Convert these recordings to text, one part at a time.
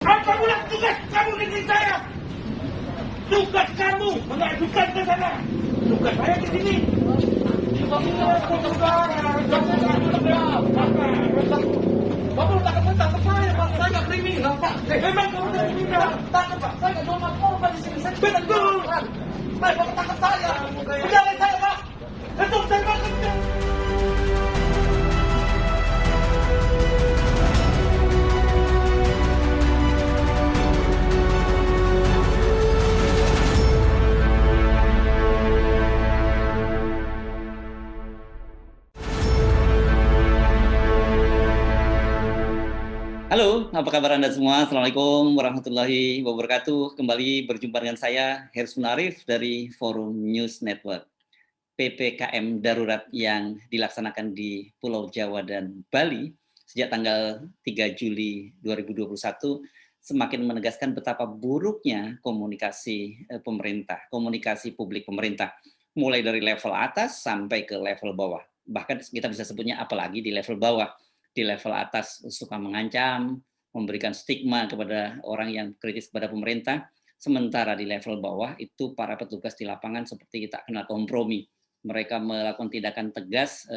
Apa pula tugas kamu negeri saya? Tugas kamu mengajukan ke sana. Tugas saya di sini. Bapak takut tangkap saya, Pak. Saya nggak kriminal, Pak. Memang kamu tidak kriminal. Tangkap, Pak. Saya nggak jual narkoba di sini. Saya betul. Bapak tangkap saya. Penjara saya, Pak. Itu saya tangkap. Halo, apa kabar Anda semua? Assalamualaikum warahmatullahi wabarakatuh. Kembali berjumpa dengan saya, Hersy Munarif dari Forum News Network. PPKM darurat yang dilaksanakan di Pulau Jawa dan Bali sejak tanggal 3 Juli 2021 semakin menegaskan betapa buruknya komunikasi pemerintah, komunikasi publik pemerintah, mulai dari level atas sampai ke level bawah. Bahkan kita bisa sebutnya apalagi di level bawah. Di level atas suka mengancam, memberikan stigma kepada orang yang kritis kepada pemerintah, sementara di level bawah itu para petugas di lapangan seperti tak kenal kompromi. Mereka melakukan tindakan tegas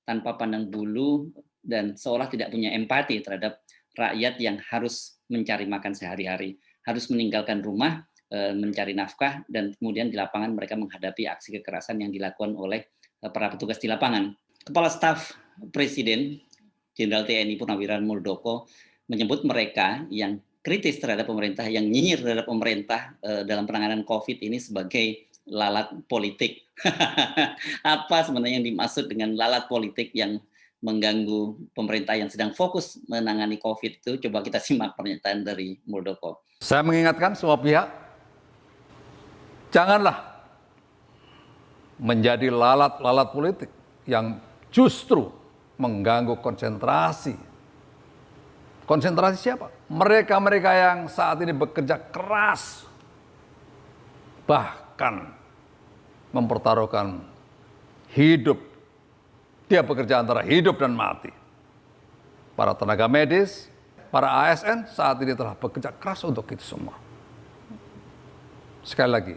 tanpa pandang bulu dan seolah tidak punya empati terhadap rakyat yang harus mencari makan sehari-hari, harus meninggalkan rumah, mencari nafkah, dan kemudian di lapangan mereka menghadapi aksi kekerasan yang dilakukan oleh para petugas di lapangan. Kepala Staf Presiden Jenderal TNI Purnawirawan Muldoko menyebut mereka yang kritis terhadap pemerintah, yang nyinyir terhadap pemerintah dalam penanganan COVID ini sebagai lalat politik. Apa sebenarnya yang dimaksud dengan lalat politik yang mengganggu pemerintah yang sedang fokus menangani COVID itu? Coba kita simak pernyataan dari Muldoko. Saya mengingatkan semua pihak, janganlah menjadi lalat-lalat politik yang justru mengganggu konsentrasi. Konsentrasi siapa? Mereka-mereka yang saat ini bekerja keras, bahkan mempertaruhkan hidup. Dia bekerja antara hidup dan mati. Para tenaga medis, para ASN saat ini telah bekerja keras untuk itu semua. Sekali lagi,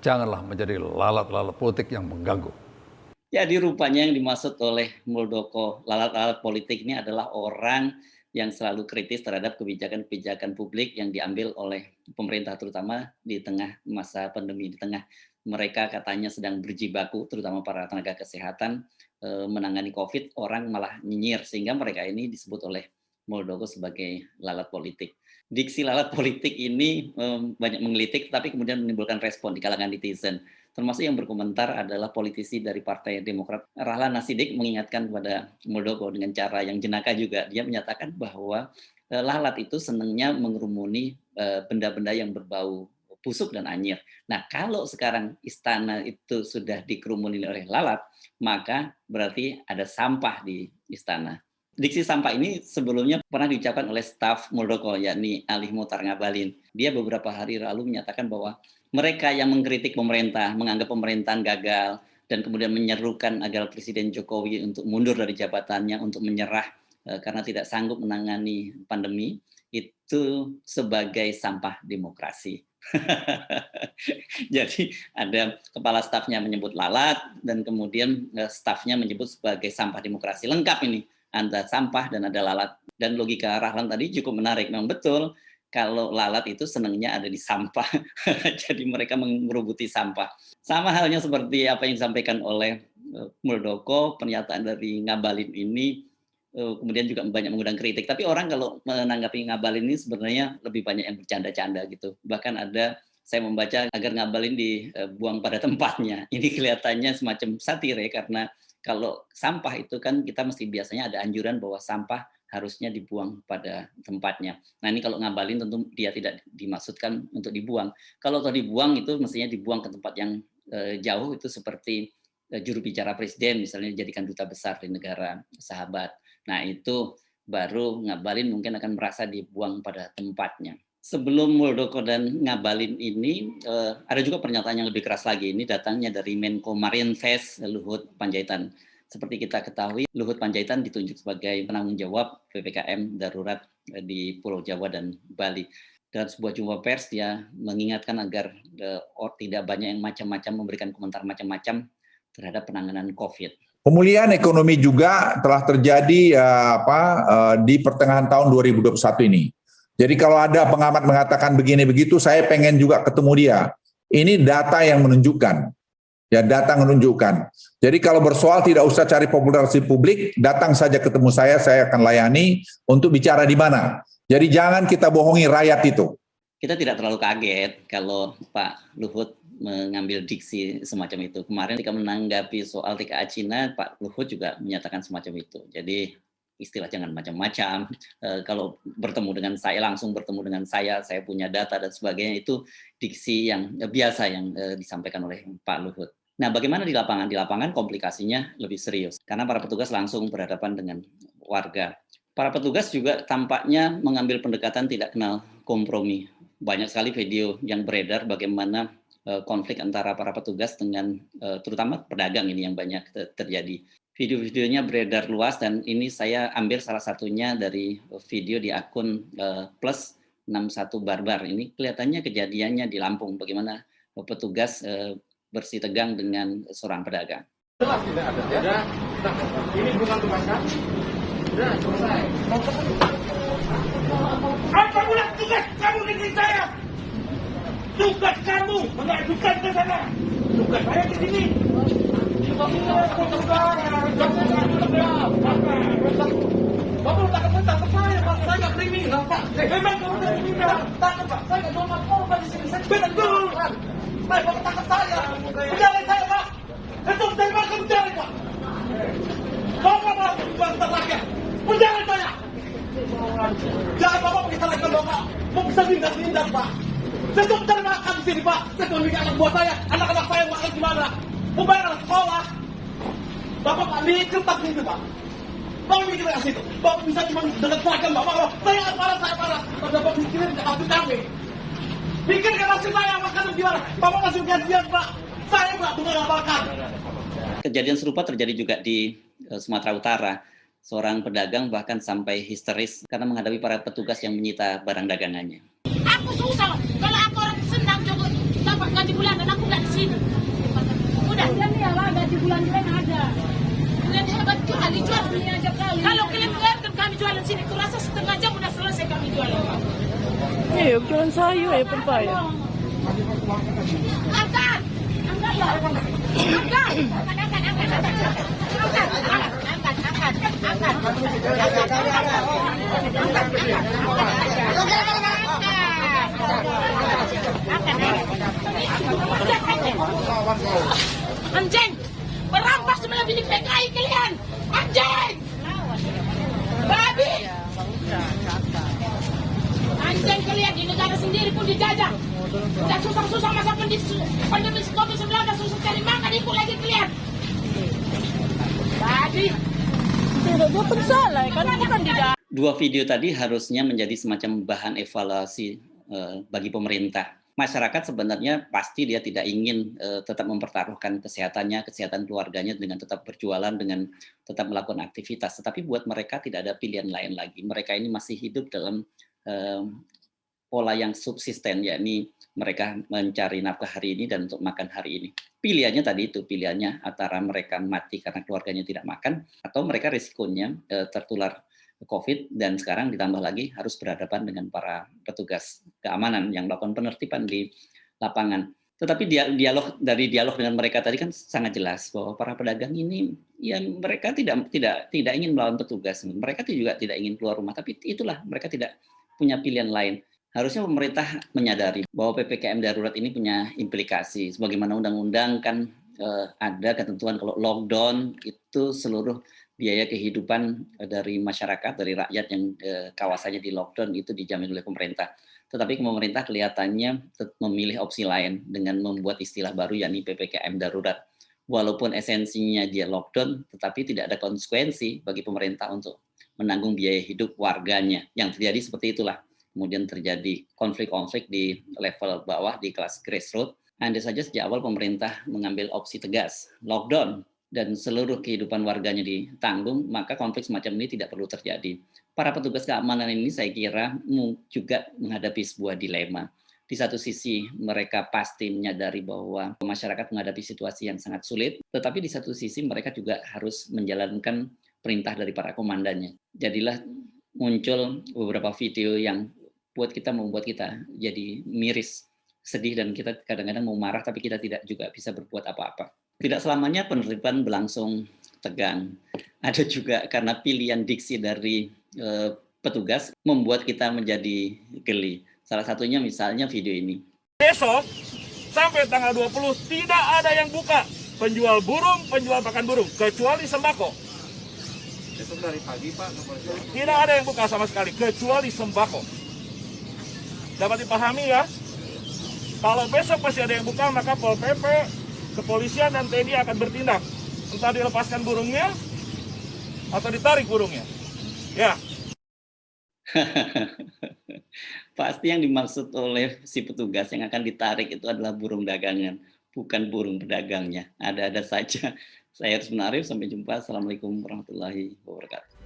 janganlah menjadi lalat-lalat politik yang mengganggu. Jadi rupanya yang dimaksud oleh Muldoko lalat-lalat politik ini adalah orang yang selalu kritis terhadap kebijakan-kebijakan publik yang diambil oleh pemerintah, terutama di tengah masa pandemi, di tengah mereka katanya sedang berjibaku, terutama para tenaga kesehatan menangani COVID, orang malah nyinyir, sehingga mereka ini disebut oleh Muldoko sebagai lalat politik. Diksi lalat politik ini banyak menggelitik, tapi kemudian menimbulkan respon di kalangan netizen. Termasuk yang berkomentar adalah politisi dari Partai Demokrat, Rahlan Nasidik, mengingatkan kepada Muldoko dengan cara yang jenaka juga. Dia menyatakan bahwa lalat itu senangnya mengerumuni benda-benda yang berbau busuk dan anyir. Nah, kalau sekarang istana itu sudah dikerumuni oleh lalat, maka berarti ada sampah di istana. Diksi sampah ini sebelumnya pernah diucapkan oleh staf Muldoko, yakni Ali Mohtar Ngabalin. Dia beberapa hari lalu menyatakan bahwa mereka yang mengkritik pemerintah, menganggap pemerintahan gagal, dan kemudian menyerukan agar Presiden Jokowi untuk mundur dari jabatannya, untuk menyerah karena tidak sanggup menangani pandemi, itu sebagai sampah demokrasi. Jadi ada kepala stafnya menyebut lalat, dan kemudian stafnya menyebut sebagai sampah demokrasi. Lengkap ini, ada sampah dan ada lalat. Dan logika Rahlan tadi cukup menarik, memang betul. Kalau lalat itu senangnya ada di sampah, jadi mereka mengerubuti sampah. Sama halnya seperti apa yang disampaikan oleh Muldoko, pernyataan dari Ngabalin ini kemudian juga banyak mengundang kritik. Tapi orang kalau menanggapi Ngabalin ini sebenarnya lebih banyak yang bercanda-canda gitu. Bahkan ada, saya membaca agar Ngabalin dibuang pada tempatnya. Ini kelihatannya semacam satire, karena kalau sampah itu kan kita mesti biasanya ada anjuran bahwa sampah harusnya dibuang pada tempatnya. Nah ini kalau Ngabalin tentu dia tidak dimaksudkan untuk dibuang. Kalau dibuang itu mestinya dibuang ke tempat yang jauh, itu seperti juru bicara presiden misalnya dijadikan duta besar di negara sahabat. Nah itu baru Ngabalin mungkin akan merasa dibuang pada tempatnya. Sebelum Muldoko dan Ngabalin ini ada juga pernyataan yang lebih keras lagi. Ini datangnya dari Menko Marinvest Luhut Panjaitan. Seperti kita ketahui, Luhut Panjaitan ditunjuk sebagai penanggung jawab PPKM darurat di Pulau Jawa dan Bali. Dalam sebuah jumpa pers, dia mengingatkan agar tidak banyak yang macam-macam memberikan komentar macam-macam terhadap penanganan COVID. Pemulihan ekonomi juga telah terjadi di pertengahan tahun 2021 ini. Jadi kalau ada pengamat mengatakan begini begitu, saya pengen juga ketemu dia. Ini data yang menunjukkan. Ya, data menunjukkan. Jadi kalau bersoal tidak usah cari popularitas publik, datang saja ketemu saya akan layani untuk bicara di mana. Jadi jangan kita bohongi rakyat itu. Kita tidak terlalu kaget kalau Pak Luhut mengambil diksi semacam itu. Kemarin ketika menanggapi soal TKA Cina, Pak Luhut juga menyatakan semacam itu. Jadi istilah jangan macam-macam. Kalau bertemu dengan saya, langsung bertemu dengan saya punya data dan sebagainya, itu diksi yang biasa yang disampaikan oleh Pak Luhut. Nah, bagaimana di lapangan? Di lapangan komplikasinya lebih serius, karena para petugas langsung berhadapan dengan warga. Para petugas juga tampaknya mengambil pendekatan tidak kenal kompromi. Banyak sekali video yang beredar bagaimana konflik antara para petugas dengan terutama pedagang ini yang banyak terjadi. Video-videonya beredar luas dan ini saya ambil salah satunya dari video di akun plus 61 Barbar. Ini kelihatannya kejadiannya di Lampung, bagaimana petugas bersih tegang dengan seorang pedagang. Jelas tidak ada ya. Nah, ini bukan tugas kami. Sudah selesai. Apa pula tugas kamu negeri saya? Tugas kamu mengajukan ke sana. Tugas saya di sini. Bapak tangkap saya, Pak. Saya nggak kriminal, Pak. Memang kamu kriminal. Tangkap, Pak. Saya nggak jual narkoba di sini. Saya betul. Baik, Bapak tangkap saya. Penjara saya, Pak. Itu dari mana kamu cari, Pak? Bapak mau bantah rakyat. Penjara saya. Jangan Bapak bisa lagi Bapak. Mau bisa lindas, Pak. Saya tuh cari makan di sini, Pak. Saya tuh mikir anak buah saya. Anak-anak saya makan gimana? Mau bayar anak sekolah. Bapak nggak mikir tak itu, Pak. Bapak mikir ke situ. Bapak bisa cuma dengan seragam Bapak. Saya parah. Bapak mikirin ke hati kami. Pikir ke nasib saya makan gimana? Bapak masih gajian, Pak. Saya nggak punya makan. Kejadian serupa terjadi juga di Sumatera Utara. Seorang pedagang bahkan sampai histeris karena menghadapi para petugas yang menyita barang dagangannya. Aku susah. Kalau aku orang senang juga dapat gaji bulanan, aku nggak di sini. Udah. Ya lah, gaji bulan ada. Bulan hebat jual dijual. Kalau kalian biarkan kami jualan sini, kurasa setengah jam udah selesai kami jualan. Jualan sayur ya, pempaya. Angkat ya. Anjing, berampas semua bilik PKI kalian. Anjing, babi. Anjing kalian di negara sendiri pun dijajah. Udah susah-susah masa pandemi COVID-19 susah cari makan, ikut lagi kalian. Babi. Tidak bersalah kan bukan tidak. Dua video tadi harusnya menjadi semacam bahan evaluasi bagi pemerintah. Masyarakat sebenarnya pasti dia tidak ingin tetap mempertaruhkan kesehatannya, kesehatan keluarganya dengan tetap berjualan, dengan tetap melakukan aktivitas. Tetapi buat mereka tidak ada pilihan lain lagi. Mereka ini masih hidup dalam pola yang subsisten, yakni mereka mencari nafkah hari ini dan untuk makan hari ini. Pilihannya tadi itu, pilihannya antara mereka mati karena keluarganya tidak makan, atau mereka risikonya tertular COVID, dan sekarang ditambah lagi harus berhadapan dengan para petugas keamanan yang melakukan penertiban di lapangan. Tetapi dialog dengan mereka tadi kan sangat jelas bahwa para pedagang ini ya mereka tidak ingin melawan petugas, mereka juga tidak ingin keluar rumah, tapi itulah mereka tidak punya pilihan lain. Harusnya pemerintah menyadari bahwa PPKM darurat ini punya implikasi. Sebagaimana undang-undang kan ada ketentuan kalau lockdown itu seluruh biaya kehidupan dari masyarakat, dari rakyat yang kawasannya di lockdown itu dijamin oleh pemerintah. Tetapi pemerintah kelihatannya memilih opsi lain dengan membuat istilah baru yakni PPKM darurat. Walaupun esensinya dia lockdown, tetapi tidak ada konsekuensi bagi pemerintah untuk menanggung biaya hidup warganya. Yang terjadi seperti itulah. Kemudian terjadi konflik-konflik di level bawah, di kelas grassroots. Andai saja sejak awal pemerintah mengambil opsi tegas, lockdown, dan seluruh kehidupan warganya ditanggung, maka konflik semacam ini tidak perlu terjadi. Para petugas keamanan ini saya kira juga menghadapi sebuah dilema. Di satu sisi mereka pasti menyadari bahwa masyarakat menghadapi situasi yang sangat sulit, tetapi di satu sisi mereka juga harus menjalankan perintah dari para komandannya. Jadilah muncul beberapa video yang membuat kita jadi miris, sedih, dan kita kadang-kadang mau marah tapi kita tidak juga bisa berbuat apa-apa. Tidak selamanya penertiban berlangsung tegang. Ada juga karena pilihan diksi dari petugas membuat kita menjadi geli. Salah satunya misalnya video ini. Besok sampai tanggal 20 tidak ada yang buka penjual burung, penjual pakan burung, kecuali sembako. Besok dari pagi Pak. Tidak ada yang buka sama sekali, kecuali sembako. Dapat dipahami ya? Kalau besok masih ada yang buka, maka Pol PP, kepolisian dan TNI akan bertindak. Entah dilepaskan burungnya, atau ditarik burungnya. Ya. Pasti yang dimaksud oleh si petugas yang akan ditarik itu adalah burung dagangan, bukan burung pedagangnya. Ada-ada saja. Saya Hersman Arif, sampai jumpa. Assalamualaikum warahmatullahi wabarakatuh.